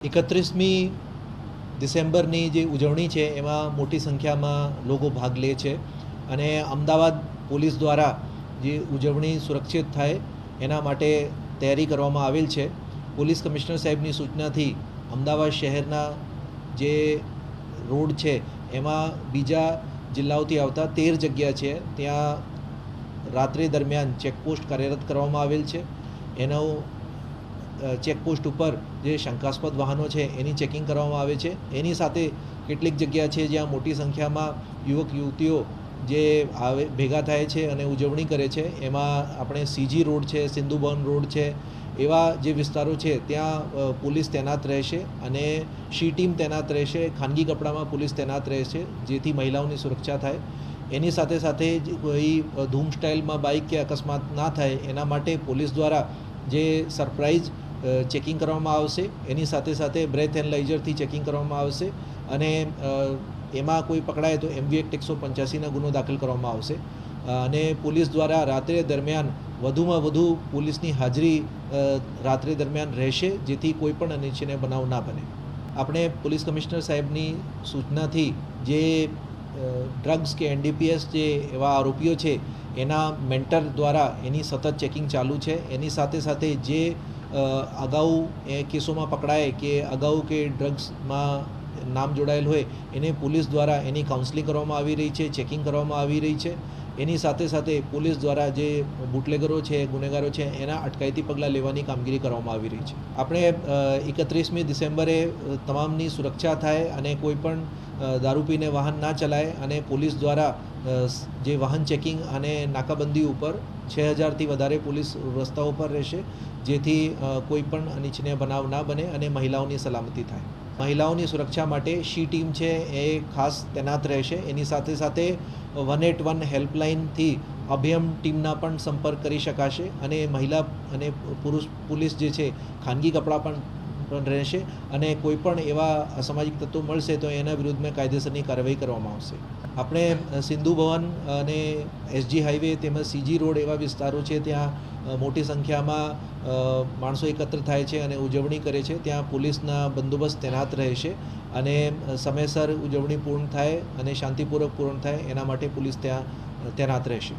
31મી ડિસેમ્બરની જે ઉજવણી છે એમાં મોટી સંખ્યામાં લોકો ભાગ લે છે અને અમદાવાદ પોલીસ દ્વારા જે ઉજવણી સુરક્ષિત થાય એના માટે તૈયારી કરવામાં આવેલ છે. પોલીસ કમિશનર સાહેબની સૂચનાથી અમદાવાદ શહેરના જે રોડ છે એમાં બીજા જિલ્લાઓથી આવતા 13 જગ્યા છે ત્યાં રાત્રે દરમિયાન ચેકપોસ્ટ કાર્યરત કરવામાં આવેલ છે. એનો ચેકપોસ્ટ ઉપર જે શંકાસ્પદ વાહનો છે એની ચેકિંગ કરવામાં આવે છે. એની સાથે કેટલીક જગ્યા છે જ્યાં મોટી સંખ્યામાં યુવક યુવતીઓ જે ભેગા થાય છે અને ઉજવણી કરે છે. એમાં આપણે સીજી રોડ છે, સિંધુ ભવન રોડ છે, એવા જે વિસ્તારો છે ત્યાં પોલીસ તૈનાત રહેશે અને શી ટીમ તૈનાત રહેશે. ખાનગી કપડામાં પોલીસ તૈનાત રહેશે જેથી મહિલાઓની સુરક્ષા થાય. એની સાથે સાથે કોઈ ધૂમ સ્ટાઇલમાં બાઇક કે અકસ્માત ના થાય એના માટે પોલીસ દ્વારા જે સરપ્રાઇઝ ચેકિંગ કરવામાં આવશે. એની સાથે સાથે બ્રેથ એનાલાઇઝરથી ચેકિંગ કરવામાં આવશે અને એમાં કોઈ પકડાય તો MV એક્ટ 185ના ગુનો દાખલ કરવામાં આવશે અને પોલીસ દ્વારા રાત્રે દરમિયાન વધુમાં વધુ પોલીસની હાજરી રાત્રે દરમિયાન રહેશે જેથી કોઈ પણ અનિચ્છનીય બનાવ ના બને. આપણે પોલીસ કમિશનર સાહેબની સૂચનાથી જે ડ્રગ્સ કે NDPS જે એવા આરોપીઓ છે એના મેન્ટર દ્વારા એની સતત ચેકિંગ ચાલુ છે. એની સાથે સાથે જે અગાઉ એ કેસોમાં પકડાય કે અગાઉ કે ડ્રગ્સમાં નામ જોડાયેલ હોય એને પોલીસ દ્વારા એની કાઉન્સલિંગ કરવામાં આવી રહી છે, ચેકિંગ કરવામાં આવી રહી છે. એની સાથે સાથે પોલીસ દ્વારા જે બુટલેગરો છે, ગુનેગારો છે એના અટકાયતી પગલાં લેવાની કામગીરી કરવામાં આવી રહી છે. આપણે 31મી ડિસેમ્બરે તમામની સુરક્ષા થાય અને કોઈ પણ દારૂ પીને વાહન ના ચલાય અને પોલીસ દ્વારા જે વાહન ચેકિંગ અને નાકાબંધી ઉપર 6000થી વધારે પોલીસ રસ્તાઓ પર રહેશે જેથી કોઈ પણ અનિચ્છનીય બનાવ ના બને અને મહિલાઓની સલામતી થાય. મહિલાઓની સુરક્ષા માટે શી ટીમ છે એ ખાસ તૈનાત રહેશે. એની સાથે સાથે 181 હેલ્પલાઇનથી અભયમ ટીમના પણ સંપર્ક કરી શકાશે અને મહિલા અને પુરુષ પોલીસ જે છે ખાનગી કપડાં પણ રહેશે અને કોઈ પણ એવા અસામાજિક તત્વો મળશે તો એના વિરુદ્ધમાં કાયદેસરની કાર્યવાહી કરવામાં આવશે. આપણે સિંધુ ભવન અને SG હાઈવે તેમજ CG રોડ એવા વિસ્તારો છે ત્યાં મોટી સંખ્યામાં માણસો એકત્ર થાય છે અને ઉજવણી કરે છે. ત્યાં પોલીસના બંદોબસ્ત તૈનાત રહેશે અને સમયસર ઉજવણી પૂર્ણ થાય અને શાંતિપૂર્વક પૂર્ણ થાય એના માટે પોલીસ ત્યાં તૈનાત રહેશે.